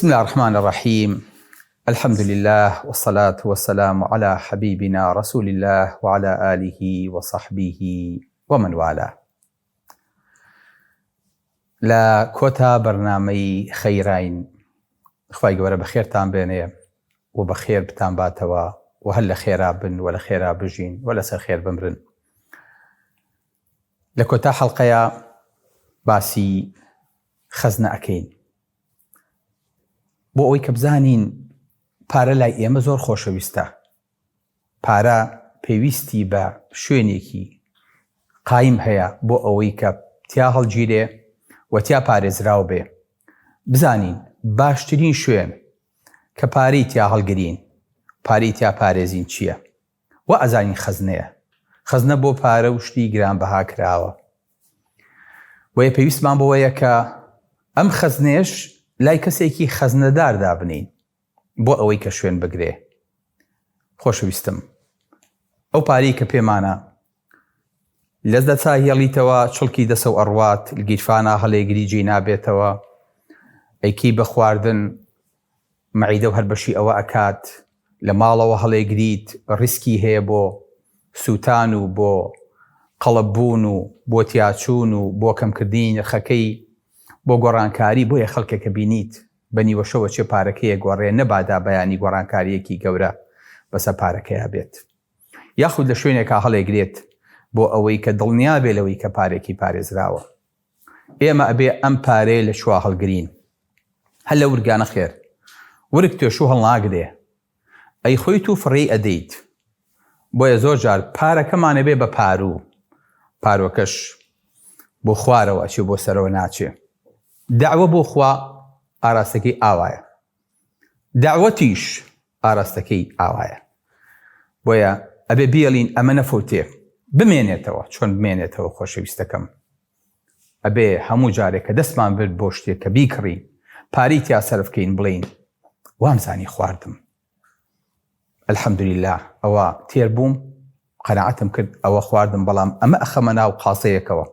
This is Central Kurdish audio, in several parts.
بسم الله الرحمن الرحيم. الحمد لله والصلاة والسلام على حبيبنا رسول الله وعلى آله وصحبه ومن والاه. لا كوتا برنامج خيرين خواهی گەورە بەخێرتان بێنێ و بەخێر بتان باتەوە و هەر لە خێرا بن و لە خێرا بژین و لەسەر خێر بمرن. لە کۆتا حەڵقەیە باسی خەزنە ئەکەین بۆ ئەوەی کە بزانین پارە لای ئێمە زۆر خۆشەویستە. پارە پێویستی بە شوێنێکی قایم هەیە بۆ ئەوەی کە تیا هەڵگیرێ و تیا پارێزراو بێ. بزانین باشترین شوێن کە پارەی تیا هەڵگرین، پارەی تیا پارێزین چییە؟ و ئەزانین خەزنەیە. خەزنە بۆ پارە و شتی گرانبەها کراوە. بۆیە پێویستمان بۆیە کە ئەم خەزنێش لای کەسێکی خەزنەدار دابنین بۆ ئەوەی کە شوێن بگرێ. خۆشەویستم، ئەو پارەی کە پێمانە لەس دەچا هێڵیتەوە چڵکی دەسە و ئەڕوات گیرفانە هەڵێگری جێ نابێتەوە، ئەیکی بە خواردن مەعیدە و هەر بەشی ئەوە ئەکات، لە ماڵەوە هەڵێگریت ڕیسکی هەیە بۆ سووتان و بۆ قەڵەببوون و بۆ تیاچوون و بۆ کەمکردنی نرخەکەی، بۆ گۆڕانکاری. بۆیە خەڵکێکە بینیت بە نیوەشەوە چێ پارەکەیە گۆڕێ، نەبادا بەیانی گۆڕانکاریەکی گەورە بەسەر پارەکەیە بێت، یاخود لە شوێنێکا هەڵێگرێت بۆ ئەوەی کە دڵنیا بێ لەوەی کە پارێکی پارێزراوە. ئێمە ئەبێ ئەم پارەیە لە شوا هەڵگرین. هەر لە ورگانە خێر، ورگ توێشوو هەڵناگرێ، ئەی خۆی تو فڕی ئەدەیت. بۆیە زۆر جار پارەکەمانە بێ بە پارو، پارۆکەش بۆ خوارەوە ئەچێ بۆ سەرەوە ناچێ. داوە بۆ خوا ئاراستەکەی ئاوایە، داوەتیش ئاراستەکەی ئاوایە. بۆیە ئەبێ بیڵین ئەمە نەفوتێ، بمێنێتەوە. چۆن بمێنێتەوە خۆشەویستەکەم؟ ئەبێ هەموو جارێک کە دەستمان برد بۆ شتێک کە بیکڕی، پارەی تیا سەرفکەین، بڵین وامزانی خواردم، ئەلحەمدولیلا، ئەوە تێر بووم، قەناعەتم کرد، ئەوە خواردم. بەڵام ئەمە ئەخەمە ناو قاسەیەکەوە،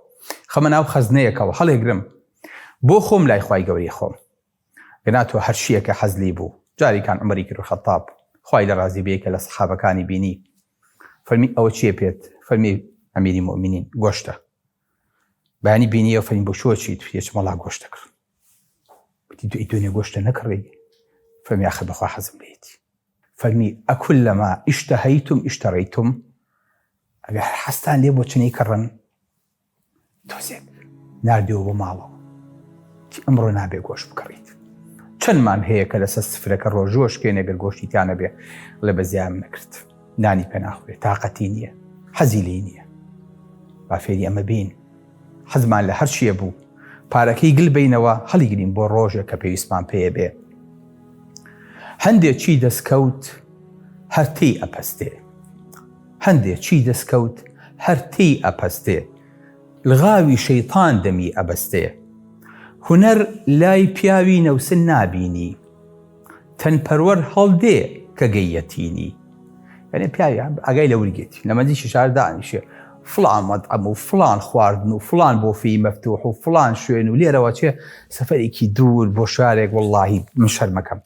خەمە ناو خەزنەیەکەوە، هەڵێگرم بۆ خۆم لای خوای گەوری خۆم. گەناتوە هەر شیەکە حەزلی بوو. جاریکان عومەری کوڕ خەتاب خوای لە ڕازی بێ کە لە سەحابەکانی بینی، فەرمی ئەوە چیە پێت؟ فەرمی ئەمیری مومینین گۆشتە. بەیانی بینیەوە فەرمی بۆ شۆ چیت؟ هیچ مەڵا گۆشتە کرد. وتی دوی دوێنێ گۆشتە نەکڕی؟ فەرمی ئاخر بەخوا حەزم لێتی. فەرمی ئەکولەما ئیشتەهەیتم ئیشتەڕەیتم، ئەگەر حەستان لێ بۆ چنەی کڕن تۆزێک ناردیەوە بۆ ماڵەوە تی ئەمڕۆ نابێ گۆشت بکڕیت. چەندمان هەیە کە لەسەر سفرەکە ڕۆژۆشکێن ئەگەر گۆشتی تیانە بێ لە بەزیام نەکرد، نانی پێ ناخورێ، تااقەتی نییە، حەزی لێ نییە. با فێری ئەمە بین. حەزمان لە هەر چیە بوو پارەکەی گل بینەوە هەڵیگرین بۆ ڕۆژێک کە پێویستمان پێیە بێ. هەندێکی دەستکەوت هەرتەی ئەپەستێ، هەندێکی دەستکەوت هەرتەی ئەپەستێ، لغاوی شەیطان دەمی ئەبەستێ. هونەر لای پیاوی نەوسن نابینی، تەنپەروەر هەڵدێ کە گەیەتینی. یعنی پیاوی ئەگای لە ورگێتی لە مەزیشی شار دانیشێ فڵان مەطعەم و فڵان خواردن و فڵان بۆ فی مەفتوح و فڵان شوێن و لێرەوە چێ سەفەرێکی دوور بۆ شوارێک. وەڵڵاهی من شەرمەکەم،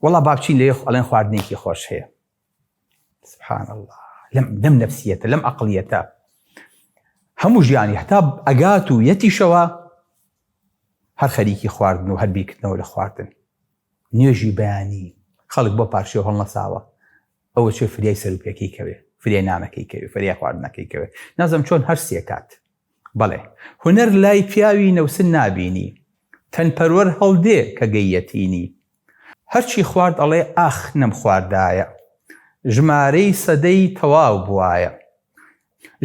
وەڵڵا با بچین لێ ئەڵێن خواردنێکی خۆش هەیە. سبحان الله، لەم نەفسیەتە، لەم عەقڵیەتە هەموو ژیانی هەتا ئەگات و یەتیشەوە هەر خەریکی خواردن و هەر بیرکردنەوە لە خواردن. نوێژی بەیانی خەڵک بۆ پارچێ هەڵ نەساوە، ئەوە چێ فریای سەرروپێکەی کەوێ، فریای نانەکەی کەوێ، فریای خواردنەکەی کەوێ. نازەم چۆن هەر سێکات. بەڵێ هونەر لای پیاوی نەوسن نابینی، تەنپەروەر هەڵدێ کە گەیەتینی. هەرچی خوارد ئەڵێ ئاخ نەم خواردایە، ژمارەی سەدەی تەواو بوایە.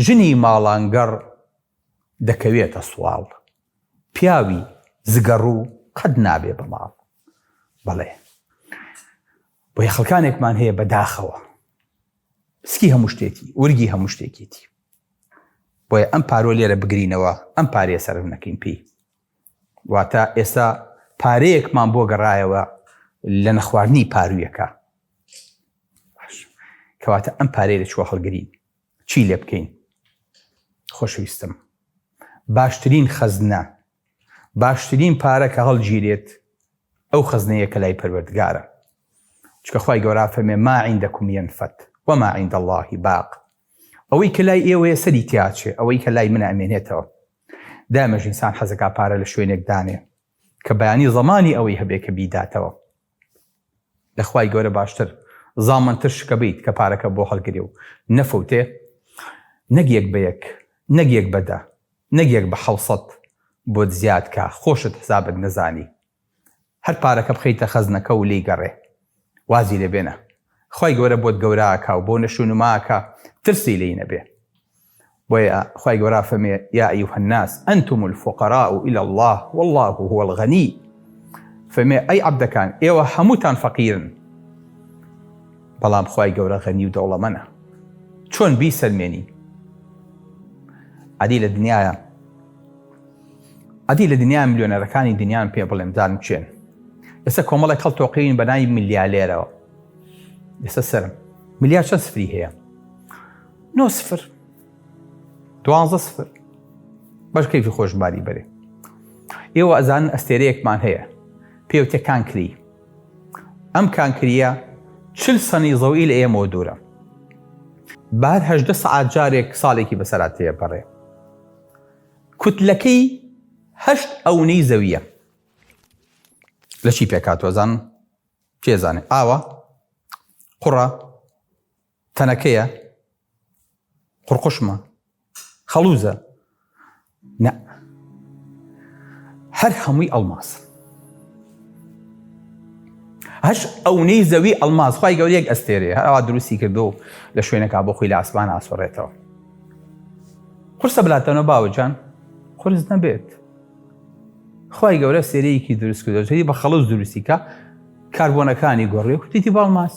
ژنی ماڵانگەڕ دەکەوێتە سوڵ، پیاوی زگەڕوو قەت نابێ بە ماڵ. بەڵێ بۆیە خەڵکانێکمان هەیە بەداخەوە سکی هەموو شتێکی، ورگی هەموو شتێکیتی. بۆیە ئەم پارۆ لێرە بگرینەوە، ئەم پارەیە سەرف نەکەین پێی. واتە ئێستا پارەیەکمان بۆ گەڕایەوە لە نەخواردنی پارویەکە. کەواتە ئەم پارەیە لە چوە هەڵگرین چی لێ بکەین؟ خۆشەویستم، باشترین خەزنە، باشترین پارە کە هەڵگیرێت ئەو خەزنەیە کە لای پەروەردگارە. چکە خوای گەورە فەرمێ ما عندكم ينفد وما عند الله باق. ئەوەی کە لای ئێوەیە سەری تیاچێ، ئەوەی کە لای من ئەمێنێتەوە. دامەژ ئینسان حەزەکا پارە لە شوێنێک دانێ کە بەیانی زەمانی ئەوەی هەبێ کە بیداتەوە. لە خوای گەورە باشتر زامنتر شکە بیت کە پارەکە بۆ هەڵگرێ و نەفەوتێ، نەک یەک بە یەک، نەک یەک بەدە، نەک یەک بە 700 بۆت زیاد کە خۆشت حسابت نەزانی. هەر پارەکە بخەیتە خەزنەکە و لێی گەڕێ، وازی لێ بێنە. خوای گەورە بۆت گەوراکە و بۆ نەشونماکە ترسی لێی نەبێ. بۆیە خوای گەورە فەرمێ یا ئەیوهە الناس ئەنتم الفقراء إلى الله والله هو الغني. فەرمێ ئەی عەبدەکان ئێوە هەمووتان فەقیرن، بەڵام خوای گەورە غەنی و دەوڵەمەندە. چۆن بیسەلمێنی؟ عەدی لە دنیای ملیۆنەرەکانی دنیان پێ بڵێم دان بچێن. ئێستا کۆمەڵێک هەڵتۆقین بە ناوی ملیالێرەوە. ئێستا سەرم ملیار چەند سفری هەیە؟ 9 سفر 12 سفر. باش کەیفی خۆشباری بەرێ. ئێوە ئەزانن ئەستێرەیەکمان هەیە پێوتێ کانکری. ئەم کانکریە 40 سەنی زەوی لە ئێمەوە دوورە. بعد 18 سەعات جارێک ساڵێکی بەسەراتەیە بەڕێ. کوتلەکەی 8 ئەونەی زەویە. لە چی پێکاتوەزان؟ کێزانێ؟ ئاوە؟ قوڕە؟ تەنەکەیە؟ قوڕقوشمە؟ خەڵوزە؟ نە، هەر هەمووی ئەڵماس. 8 ئەونەی زەوی ئەڵماس. خوای گەورە یەک ئەستێرەیە هەروا دروستی کردو لە شوێنێکا بۆ خۆی لە ئاسمان ئاسۆڕێتەوە. قورسە بلاتەوە باوەجان؟ قورس نەبێت. خوای گەورە سێرەیەکی دروست کردووە بە خەڵوز دروستیکە، کاربۆنەکانی گۆڕێ و کوتیتی باڵماس.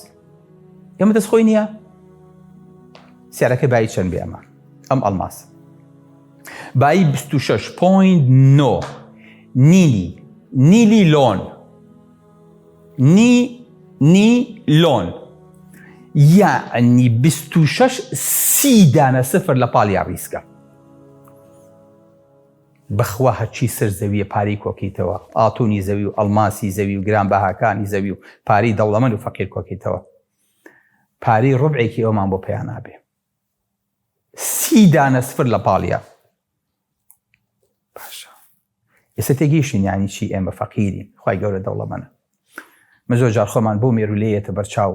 ئێمە دەست خۆی نییە؟ سیارەکە بای چەند بێ ئەمە؟ ئەم ئەڵماس بای 26.9 نیلی لۆن. نیلۆن یعنی 26 دانە سفر لە پاڵیا ڕیسکە. بەخوا هەرچی سەر زەویە پارەی کۆکیتەوە، ئاتۆنی زەوی و ئەڵماسی زەوی و گرانبەهاکانی زەوی و پارەی دەوڵەمەند و فەقیر کۆکیتەوە. پارەی ڕوبعێکی ئەومان بۆ پێیان نابێ. 30 دانە سفر لە پاڵیا. باشە ئێستا تێگەیشتین یانی چی؟ ئێمە فەقیرین، خوای گەورە دەوڵەمەندە. مە زۆر جار خۆمان بۆ مێرولەیەتە بەرچاو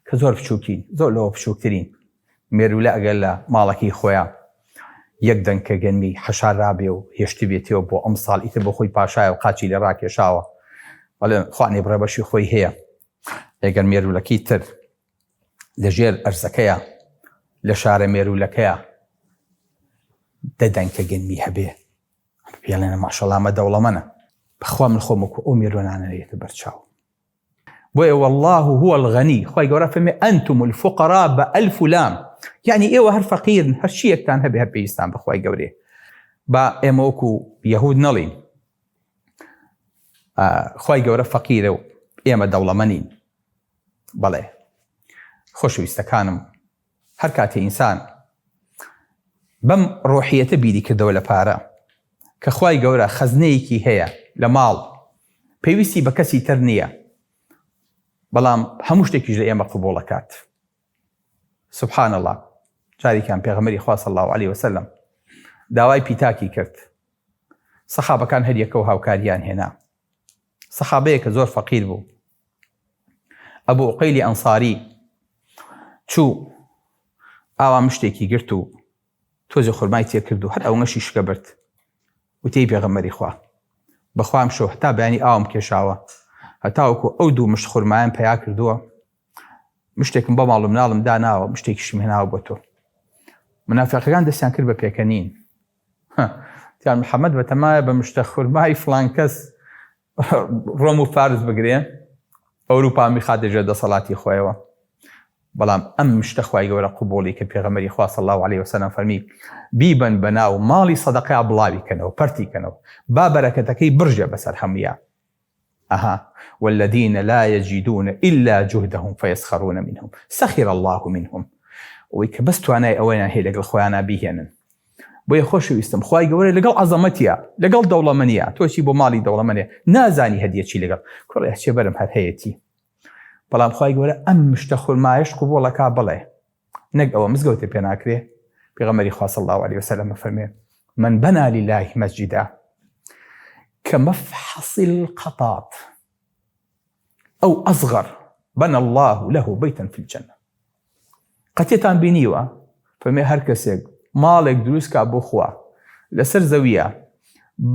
کە زۆر بچووکین، زۆر لەوە بچووکترین. مێرولە ئەگەر لە ماڵەکەی خۆیان یەک دەنکە گەنمی حەشار رابێ و هێشتی بێتەوە بۆ ئەم ساڵ ئیتر بۆ خۆی پاشایە و قاچی لە ڕاکێشاوە، بەڵێ خوانێ بڕێ بەشی خۆی هەیە. ئەگەر مێرولەکەی تر لەژێر ئەرزەکەیە لە شارە مێرولەکەیە دەنکە گەنمی هەبێ، پێڵێنە ماشەڵڵا ئەمە دەوڵەمەندە. بەخوا من خۆم وەکو ئەو مێرۆنانەیەتە بەرچاو. بۆیە والله هو الغني. خوای گەورە فەرمێ ئەنتم الفقراء بە1000 لام، یعنی ئێوە هەر فەقیرن، هەر شیەکتان هەبێ هەر پێویستان بەخوای گەورێ. با ئێمە وەکو یەهود نەڵین خوای گەورە فەقیرە و ئێمە دەوڵەمەندین. بەڵێ خۆشەویستەکانم، هەر کاتێ ئینسان بەم ڕۆحیەتە بیری کردەوە لە پارە کە خوای گەورە خەزنەیەکی هەیە لە ماڵ، پێویستی بە کەسی تر نییە، بەڵام هەموو شتێکیش لە ئێمە قبوڵەکات. سبحان الله. جارێکیان پێغەمبەری خوا صلی الله علیه وسلم داوای پیتاکی کرد. سەحابەکان هەر یەکە و هاوکاریان هێنا. سەحابەیە کە زۆر فەقیر بوو، ئەبوو عوقەیلی ئەنساری، چوو ئاوا مشتێکی گرت و تۆزی خورمای تێ کرد و هەر ئەو نەشی شکە برد. وتەی پێغەمبەری خوا بەخوام شۆ هەتا بەیانی ئاوم کێشاوە، هەتاوەکو ئەو دوو مشت خورمایان پەیا کردووە، مشتێکم بە ماڵ و مناڵم داناوە، مشتێکیشم هێناوە بۆ تۆ. منافقەکان دەستیان کرد بە پێکەنین. تیان محەممەد بەتەمایە بە مشتە خورمای فڵان کەس ڕۆم و فارس بگرێن، ئەوروپا میخات دەژێت دەسەڵاتی خۆیەوە. بەڵام ئەم مشتە خوای گەورە قبوڵی کە پێغەمبەری خوا صلی الله علیه وسلم فەرمی بیبەن بەناو ماڵی سەدەقەیە بڵاوی کەنەوە، پەرتی کەنەوە، با بەرەکەتەکەی برژێ بەسەر هەموویان. والذين لا يجدون إلا جهدهم فيسخرون منهم سخر الله منهم. ويك بس توانای ئەوەیان هەیە لەگەڵ خۆیانە بیهێنن، بۆیە خۆشەویستم خوای گەورە لەگەڵ عەزەمەتیە لەگەڵ دەوڵەمەندیە تۆچی بۆ ماڵی دەوڵەمەندێ نازانی هەدیە چی لەگەڵ کوڕێ چێ بەرم هەر هەیەتی بەڵام خوای گەورە ئەم مشتە خورمایش قبوڵەکا بڵێ نەک ئەوە مزگەوتێ پێ ناکرێ پێغەمبەری خوا صلی الله عليه وسلم فەرمێ من بنى لله مسجدا كمفحص القطاط أو أصغر بنى الله له بيتا في الجنة قەتێتان بینیوە فەرمێ هەر کەسێک ماڵێک دروستکا بۆ خوا لەسەر زەویە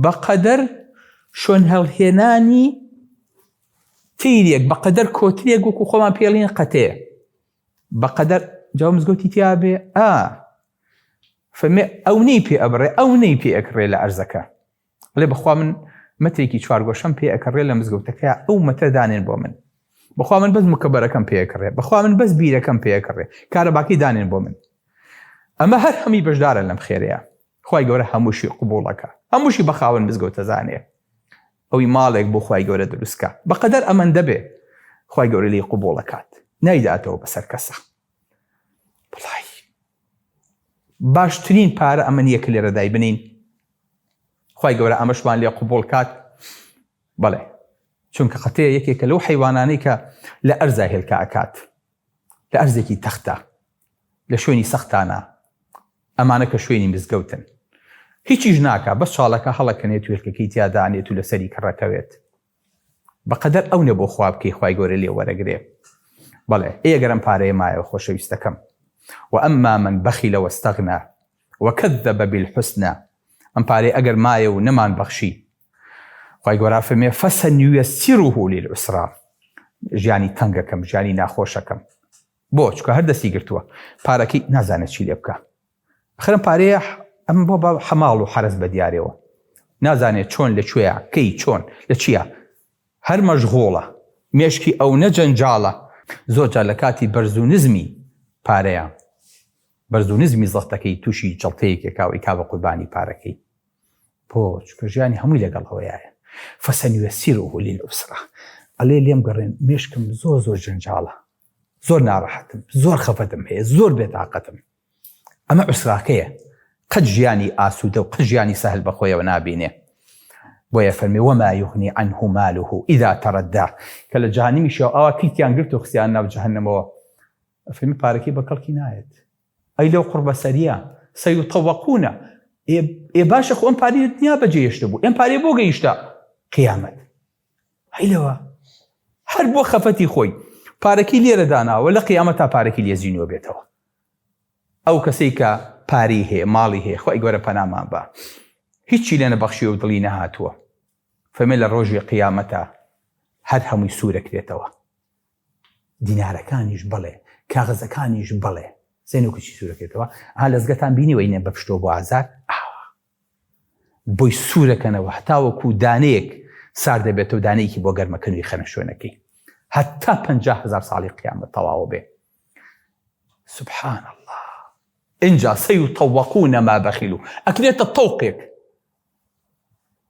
بەقەدەر شۆن هەڵهێنانی تیرێک بەقەدەر کۆترێک وەکو خۆمان پێڵین قەتێ بەقەدەر جاو مزگەوتی تیا بێ فەرمێ ئەو نەی پێ ئەبڕێ ئەو نەی پێ ئەکڕێ لە ئەرزەکە بڵێ بەخوا من مەترێکی چوارگۆشەم پێ ئەکڕێ لە مزگەوتەکەیە ئەو مەتە دانێن بۆ من بەخوا من بەس مکەبەرەکەم پێ ئەکڕێ بەخوا من بەس بیرەکەم پێ ئەکڕێ کارەباکەی دانێن بۆ من ئەمە هەر هەمی بەشدارە لەم خێرەیە خوای گەورە هەمووشی قبوڵەکە هەمووشی بەخاوەن مزگەوتە زانێ ئەوی ماڵێک بۆ خوای گەورە دروستکە بەقەدەر ئەمەندە بێ خوای گەورە لێی قبوڵەکات نایداتەوە بەسەر کەسە بڵای باشترین پارە ئەمە نییە کە لێرە دای بنین خوای گەورە ئەمەشمان لێ قبوڵ کات بەڵێ چونکە قەتەیە یەکێکە لەو حەیوانانەی کە لە ئەرزا هێلکە ئەکات لە ئەرزێکی تەختە لە شوێنی سەختانە ئەمانە کە شوێنی مزگەوتن هیچیش ناکە بەس چاڵەکە هەڵەکەنێت و هێلکەکەی تیادانێت و لەسەری کڕەکەوێت بەقەدەر ئەو نە بۆ خوا بکەی خوای گەورە لێ وەرەگرێ بەڵێ ئێگەرم پارەیە مایەوە خۆشەویستەکەم وأما من بخل واستغنى وكذب بالحسنى ئەم پارەی ئەگەر مایە و نەمان بەخشی خوای گەورە فەرمێ فسنيسره للعسرى ژیانی تەنگەکەم ژیانی ناخۆشەکەم بۆ چکە هەر دەستی گرتووە پارەکەی نازانێت چی لێ بکە ئەخرم پارەیە ئەم بۆ بە حەماڵ و حەرز بە دیارەوە نازانێت چۆن لەکوێیە کەی چۆن لە چییە هەر مەشغوڵە مێشکی ئەو نەجەنجاڵە زۆرجار لە کاتی بەرز و نزمی پارەیە بەرز و نزمی زەختەکەی تووشی جەڵتەیەکێکاوی کا بە قوربانی پارەکەی بۆ چکە ژیانی هەمووی لەگەڵ ئەوەیە فسنيسره للعسرى ئەڵێ لێم گەڕێن مێشکم زۆر جەنجاڵە زۆر ناڕەحەتم زۆر خەفەتم هەیە زۆر بێتاقەتم ئەمە عوسراکەیە قەت ژیانی ئاسوودە و قەت ژیانی سەهل بەخۆیەوە نابینێ بۆیە فەرمێ وما يغني عنه ماله إذا تردى کە لە جەهەنەمیشەوە ئەوا کیتیان گرت و خستیان ناو جەهەنەمەوە فەرمێ پارەکەی بە کەڵکی نایەت ئەی لەو قوربە سەریە سەیطەوەقونە ئێ باشە خۆ ئەم پارەی دنیا بەجێهێشتە بوو ئەم پارەی بۆ گەیشتە قیامەت هەیلەوە هەر بۆ خەفەتی خۆی پارەکەی لێرە داناوە لە قیامەت تا پارەکەی لێزینەوە بێتەوە ئەو کەسەی کە پاری هەیە ماڵی هەیە خوای گەورە پەنامان بە هیچی لێ نەبەخشی و دڵی نەهاتووە فەرمێ لە ڕۆژی قیامەتە هەر هەمووی سوورەکرێتەوە دینارەکانیش بڵێ کاغەزەکانیش بڵێ زێنوکەچی سوورەکرێتەوە لەزگەتان بینی وەینێ بە پشتۆ بۆ ئازار بۆی سوورەکەنەوە هەتاوەکو دانەیەک سار دەبێتەوە دانەیەکی بۆ گەرمەکەنوی خەنە شوێنەکەی هەتا 50,000 ساڵی قیامەت تەواو بێ سبحان الله اینجا سەیطەوەقونە ما بەخیلوا ئەکرێتە تەوقێک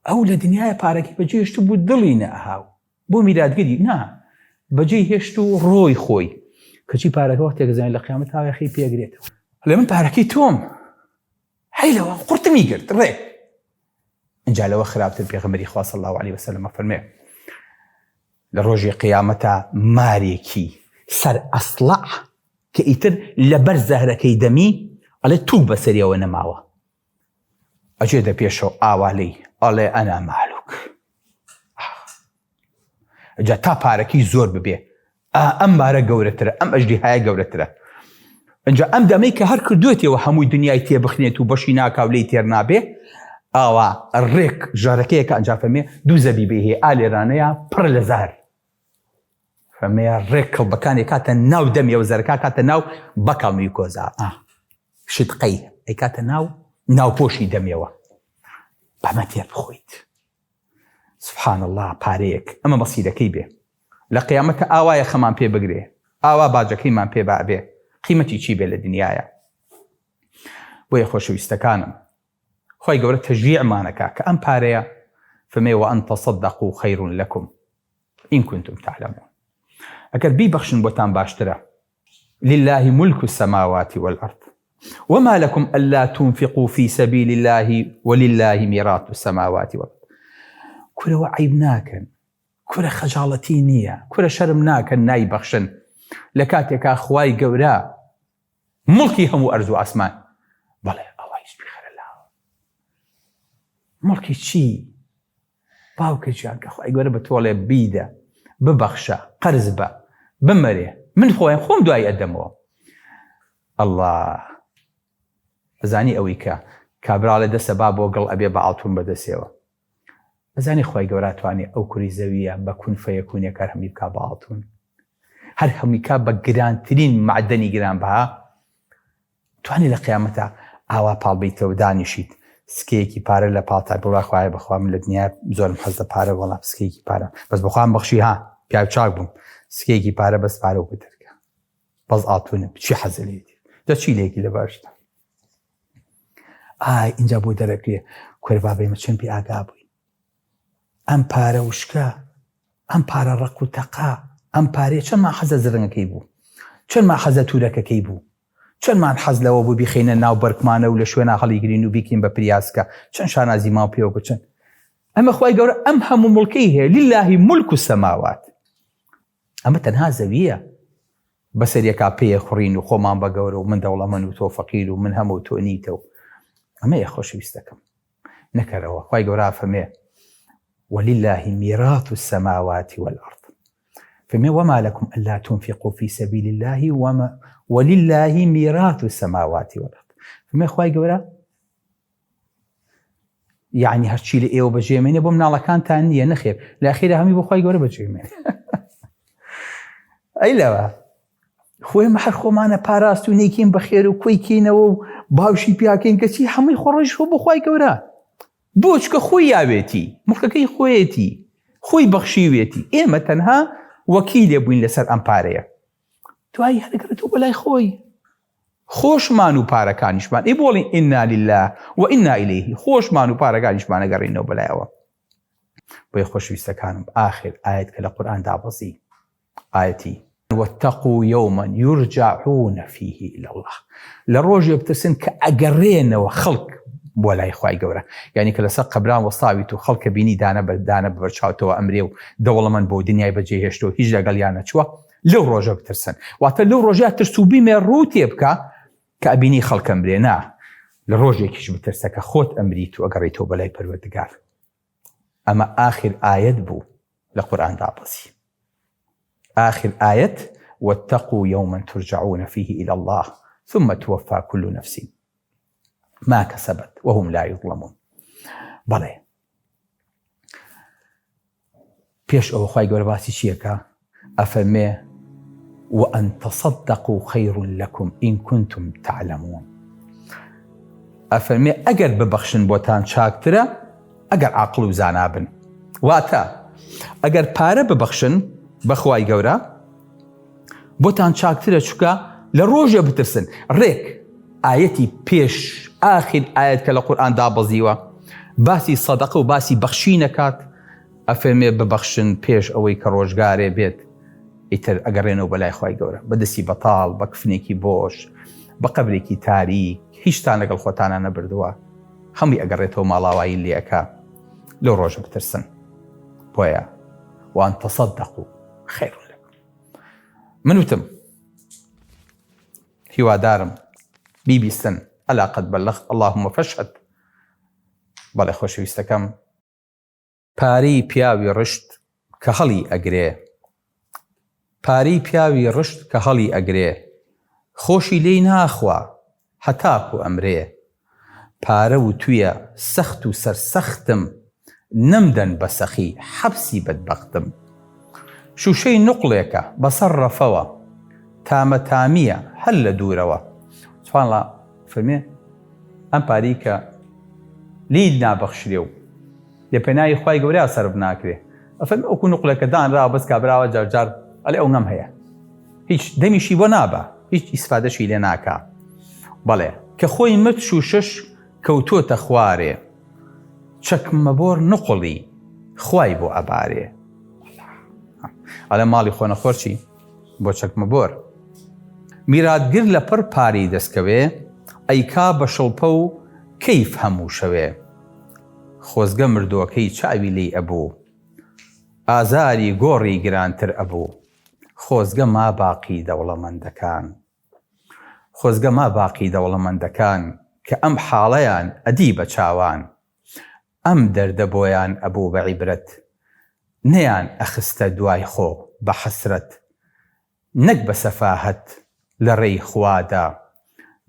ئەو لە دنیای پارەکەی بەجێهێشت بوو دڵی نەئەهاو بۆ میراتگەری نا بەجێهێشت و ڕۆی خۆی کەچی پارەکە وەختێک زانێت لە قیامەت هاوێخی پێگرێتەوە لە من پارەکەی تۆم هەیلەوە قورتمی گرت ڕێ اینجا لەوە خراپتر پێغەمبەری خوا صلی الله عليه وسلم فەرمێ لە ڕۆژی قیامەتە مارێکی سەر ئەسڵع کە ئیتر لەبەر زەهرەکەی دەمی ئەڵێ توو بەسەریەوە نەماوە ئەجێدە پێشەوە ئاوالەی ئەڵێ ئەنا مالوک جا تا پارەکەی زۆر ببێ ئەم بارە گەورەترە ئەم ئەژدیهایە گەورەترە اینجا ئەم دەمەی کە هەر کردوێتەوە هەمووی دنیای تێبخنێت و بەشی ناکاو لێی تێر نابێ ئاوا ڕێک ژارەکەیەکە ئەنجا فەرمێ دوو زەبیبێ هەیە ئالێرانەیە پڕ لە زەهر فەرمێ ڕێک کەڵبەکانی کاتە ناو دەمیەوە زەرەکە کاتە ناو بەکەڵمی کۆزا شتقەی ئەی کاتە ناوپۆشی دەمیەوە بەمە تێر بخۆیت سبحان الله پارەیەک ئەمە مەسیرەکەی بێ لە قیامەتە ئاوایە خەمان پێ بگرێ ئاوا باجەکەیمان پێ بابێ قیمەتی چی بێ لە دنیایە بۆیە خۆشەویستەکانم خوای گەورە تەشجیعمانەکە کە ئەم پارەیە فەرمێ وأن تصدقوا خير لكم إن كنتم تعلمون ئەگەر بیبەخشن بۆتان باشترە لله ملك السماوات والأرض وما لكم ألا تنفقوا في سبيل الله ولله ميراث السماوات والأرض. كل عيب ناكن، كل خجالتي نية، كل شرم ناكن ناي بخشن لكاتك أخواي قورا ملكي هم أرزو أسمان بله أوايش بخير الله ملكي شي باوكي جانك أخواي قورا بتولي بيدا ببخشة قرزبة بمره من خوين خوم دعاي أدموه الله ئەزانی ئەوەی کە کابراڵێ دەسە با بۆ گەڵ ئەبێ بە ئاڵتون بەدەسێەوە ئەزانی خۆی گەورە توانێ ئەو کوری زەویە بە کون فەیەکونیە کار هەمی بکا بە ئاڵتون هەر هەمی کا بە گرانترین معدەنی گرانبەها توانی لە قیامەتە ئاوا پاڵبیتەوە دانیشیت سکەیەکی پارە لە پاڵتا بڵا خوایە بەخوا من لە دنیا زۆرم حەز لە پارە وەڵام سکەیەکی پارە بەس بەخوام بەخشی ها پیاو چاک بووم سکەیەکی پارە بەس پارە و بترکە بەس ئاڵتونم چی حەزە لێتی دەچی لێکی لە باشتە اینجا بۆ دەرەکرێ کوێربابەیمە چەند پێ ئاگا بووی ئەم پارە وشکە ئەم پارە ڕق و تەقا ئەم پارێ چەندمان حەزە زرنگەکەی بوو چەندمان حەزە توورەکەکەی بوو چەندمان حەز لەوە بوو بیخینە ناو بەرکمانە و لە شوێنە هەڵیگرین و بیکەین بە پریاسکە چەند شانازی ماو پێوە بچن ئەمە خوای گەورە ئەم هەموو مڵکەی هەیە لله ملک السماوات ئەمە تەنها زەویە بەسەریەکا پێیە خوڕین و خۆمان بە گەورە و من دەوڵەمەند و تۆ فەقیر و من هەموو تۆ نیتەوە ئەمەیە خۆشەویستەکەم نەکەرەوە خوای گەورە فەرمێ ولله ميراث السماوات والأرض فما وما لكم ألا تنفقوا في سبيل الله ولله ميراث السماوات والأرض فما خوای گەورە يعني هەرچی لە ئێوە بەجێمێنێ بۆ مناڵەکانتان نییە نەخێر لە ئەخیرە هەمی بۆ خوای گەورە بەجێمێنێ ئەی لەوە خۆی هەر خۆمانە پاراست و نەیکەین بەخێر و کۆیکەینەوە و باوشی پیاکەین کەچی هەمووی خۆڕۆژ خۆ بۆ خوای گەورە بۆ چکە خۆی یاوێتی مڵکەکەی خۆیەتی خۆی بەخشیوێتی ئێمە تەنها وەکیلێ بووین لەسەر ئەم پارەیە دوایی هەرگەڕێتەوە بەلای خۆی خۆشمان و پارەکانیشمان ئێ بۆڵین ئینا لله و ئینا ئیلەیه خۆشمان و پارەکانیشمانە گەڕێنەوە بەلایەوە بۆیە خۆشەویستەکانم ئاخر ئایەت کە لە قورئان دابەزی ئایەتی واتقوا يوما يرجعون فيه إلى الله لروجي بترسن كأجرين وخلق ولا إخوائي جورا يعني كلا سق قبران وصاوي تو خلق بيني دانا ببرشاوتو وأمريو دولة من بو دنيا بجيهشتو هيج قاليانا شوا لو روجا بترسن وحتى لو روجا ترسوبي من روتي بكا كأبيني خلق أمرينا لروجي كيش بترسك خوت أمريتو أقريتو بلاي پروردگار أما آخر آيات بو لقرآن دابزي آخر آية واتقوا يوما ترجعون فيه إلى الله ثم توفى كل نفس ما كسبت وهم لا يظلمون بلى بيش أو خواهي قرباسي شيكا أفرمي وأن تصدقوا خير لكم إن كنتم تعلمون أفرمي أجر ببخشن بوتان شاكترة أجر عقل وزانابن واتا أجر بارا ببخشن بەخوای گەورە بۆتان چاکترە چووکە لە ڕۆژە بترسن ڕێک ئایەتی پێش ئاخر ئایەت کە لە قورئان دابەزیوە باسی سەدەقە و باسی بەخشی نەکات ئەفەرمێ ببەخشن پێش ئەوەی کە ڕۆژگارێ بێت ئیتر ئەگەڕێنەوە بەلای خوای گەورە بەدەستی بەتاڵ بە کفنێکی بۆش بە قەبرێکی تاریک هیچتان لەگەڵ خۆتانە نەبردووە هەمووی ئەگەڕێتەوە ماڵاوایی لێەکە لەو ڕۆژە بترسن بۆیە وأن تصدقوا خير لكم من وتم هوا دارم بيبي سن ألا قد بلغت اللهم فاشهد بەڵێ خۆشەویستەکەم پارەی پیاوی ڕشت کە هەڵی ئەگرێ پارەی پیاوی ڕشت کە هەڵی ئەگرێ خۆشی لێی ناخوا هەتاکو ئەمرێ پارە و تویە سەخت و سەرسەختم نەمدەن بە سەخی حەبسی بەدبەختم شوشەی نوقڵێکە بەسەر ڕەفەوە تامەتامیە هەل لە دوورەوە سوبحانەڵڵا فەرمێ ئەم پارەی کە لی نابەخشرێ و لە پێناوی خوای گەورەیە سەرف ناکرێ ئەفەرمێ ئەوکو نوقڵێکە دانراوە بەس کابراوە جارجار ئەڵێ ئەو نەم هەیە هیچ دەمیشی بۆ نابە هیچ ئیسفادەشی لێ ناکا بەڵێ کە خۆی مت شوشەش کەوتۆتە خوارێ چەکمەبۆر نوقڵی خوای بۆ ئەبارێ ئەڵێ ماڵی خۆنەخۆر چی بۆ چەکمەبۆر میراتگر لە پڕ پارەی دەستکەوێ ئەیکا بە شڵپە و کەیف هەموو شەوێ خۆزگە مردووەکەی چاوی لێی ئەبوو ئازاری گۆڕی گرانتر ئەبوو خۆزگە ما باقی دەوڵەمەندەکان خۆزگە ما باقی دەوڵەمەندەکان کە ئەم حاڵەیان ئەدی بە چاوان ئەم دەردە بۆیان ئەبوو بە عیبرەت نەیان ئەخستە دوای خۆ بە حەسرەت نەک بە سەفاهەت لە ڕێی خوادا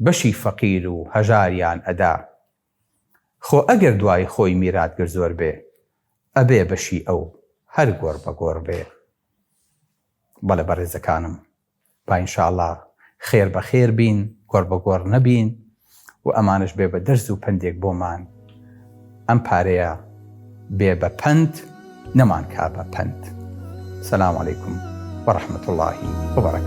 بەشی فەقیر و هەژاریان ئەدا خۆ ئەگەر دوای خۆی میراتگر زۆر بێ ئەبێ بەشی ئەو هەر گۆڕ بە گۆڕ بێ بەڵێ بەڕێزەکانم با ئینشاءڵڵا خێر بە خێر بین گۆڕ بە گۆڕ نەبین و ئەمانش بێ بە دەرز و پندێک بۆمان ئەم پارەیە بێ بە پەند نەمان کا بە پەند. سەلام عەلەیکوم وەڕەحمەتوڵڵاهی وبەرەکاتوه.